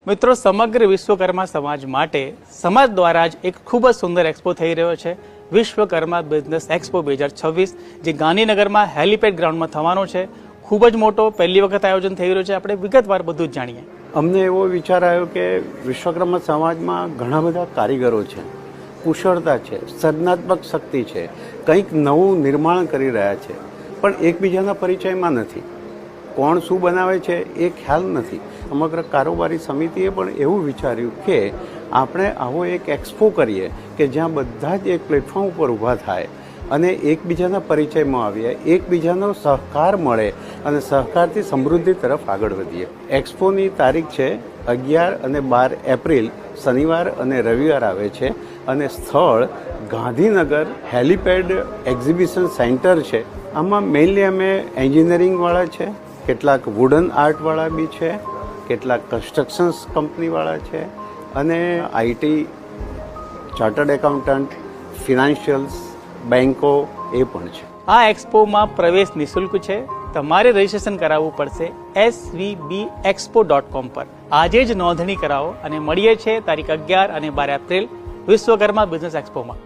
મિત્રો, સમગ્ર વિશ્વકર્મા સમાજ માટે સમાજ દ્વારા જ એક ખૂબ જ સુંદર એક્સપો થઈ રહ્યો છે. વિશ્વકર્મા બિઝનેસ એક્સપો 2026 જે ગાંધીનગરમાં હેલિપેડ ગ્રાઉન્ડમાં થવાનો છે. ખૂબ જ મોટો પહેલી વખત આયોજન થઈ રહ્યું છે. આપણે વિગતવાર બધું જ જાણીએ. અમને એવો વિચાર આવ્યો કે વિશ્વકર્મા સમાજમાં ઘણા બધા કારીગરો છે, કુશળતા છે, સર્જનાત્મક શક્તિ છે, કંઈક નવું નિર્માણ કરી રહ્યા છે, પણ એકબીજાના પરિચયમાં નથી. કોણ શું બનાવે છે એ ખ્યાલ નથી. સમગ્ર કારોબારી સમિતિએ પણ એવું વિચાર્યું કે આપણે આવો એક એક્સપો કરીએ કે જ્યાં બધા જ એક પ્લેટફોર્મ ઉપર ઊભા થાય અને એકબીજાના પરિચયમાં આવીએ, એકબીજાનો સહકાર મળે અને સહકારથી સમૃદ્ધિ તરફ આગળ વધીએ. એક્સપોની તારીખ છે 11 અને 12 એપ્રિલ, શનિવાર અને રવિવાર આવે છે અને સ્થળ ગાંધીનગર હેલિપેડ એક્ઝિબિશન સેન્ટર છે. આમાં મેઇનલી અમે એન્જિનિયરિંગવાળા છે, કેટલાક વુડન આર્ટવાળા બી છે, કેટલાક કન્સ્ટ્રક્શન્સ કંપનીવાળા છે અને આઈટી, ચાર્ટર્ડ એકાઉન્ટન્ટ, ફિનાન્શિયલ્સ, બેન્કો એ પણ છે. આ એક્સપોમાં પ્રવેશ નિઃશુલ્ક છે. તમારે રજીસ્ટ્રેશન કરાવવું પડશે svbexpo.com પર. આજે જ નોંધણી કરાવો અને મળીએ છીએ તારીખ 11 અને 12 એપ્રિલ વિશ્વકર્મા બિઝનેસ એક્સપોમાં.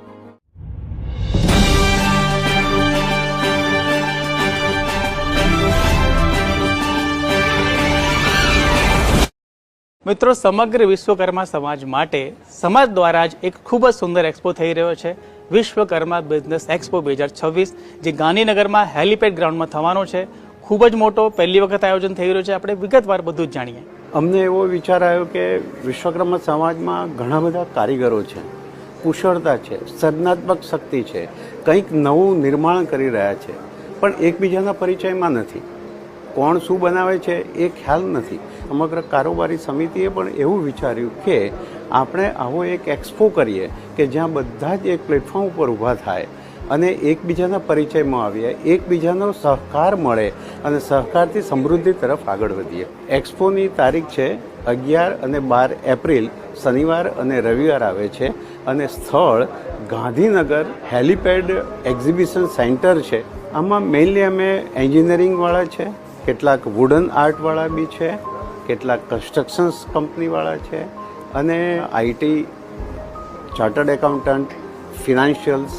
મિત્રો, સમગ્ર વિશ્વકર્મા સમાજ માટે સમાજ દ્વારા જ એક ખૂબ જ સુંદર એક્સપો થઈ રહ્યો છે. વિશ્વકર્મા બિઝનેસ એક્સપો 2026 જે ગાંધીનગરમાં હેલિપેડ ગ્રાઉન્ડમાં થવાનો છે. ખૂબ જ મોટો પહેલી વખત આયોજન થઈ રહ્યું છે. આપણે વિગતવાર બધું જ જાણીએ. અમને એવો વિચાર આવ્યો કે વિશ્વકર્મા સમાજમાં ઘણા બધા કારીગરો છે, કુશળતા છે, સર્જનાત્મક શક્તિ છે, કંઈક નવું નિર્માણ કરી રહ્યા છે, પણ એકબીજાના પરિચયમાં નથી. કોણ શું બનાવે છે એ ખ્યાલ નથી. સમગ્ર કારોબારી સમિતિએ પણ એવું વિચાર્યું કે આપણે આવો એક એક્સપો કરીએ કે જ્યાં બધા જ એક પ્લેટફોર્મ ઉપર ઊભા થાય અને એકબીજાના પરિચયમાં આવીએ, એકબીજાનો સહકાર મળે અને સહકારથી સમૃદ્ધિ તરફ આગળ વધીએ. એક્સપોની તારીખ છે 11 અને 12 એપ્રિલ, શનિવાર અને રવિવાર આવે છે અને સ્થળ ગાંધીનગર હેલિપેડ એક્ઝિબિશન સેન્ટર છે. આમાં મેઇનલી અમે એન્જિનિયરિંગવાળા છે, કેટલાક વુડન આર્ટવાળા બી છે, કેટલાક કન્સ્ટ્રક્શન્સ કંપનીવાળા છે અને આઈટી, ચાર્ટર્ડ એકાઉન્ટન્ટ, ફિનાન્શિયલ્સ,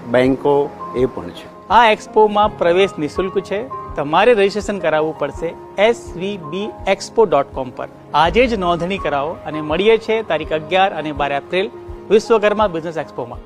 બેન્કો એ પણ છે. આ એક્સપોમાં પ્રવેશ નિઃશુલ્ક છે. તમારે રજીસ્ટ્રેશન કરાવવું પડશે svbexpo.com પર. આજે જ નોંધણી કરાવો અને મળીએ છીએ તારીખ 11 અને 12 એપ્રિલ વિશ્વકર્મા બિઝનેસ એક્સપોમાં.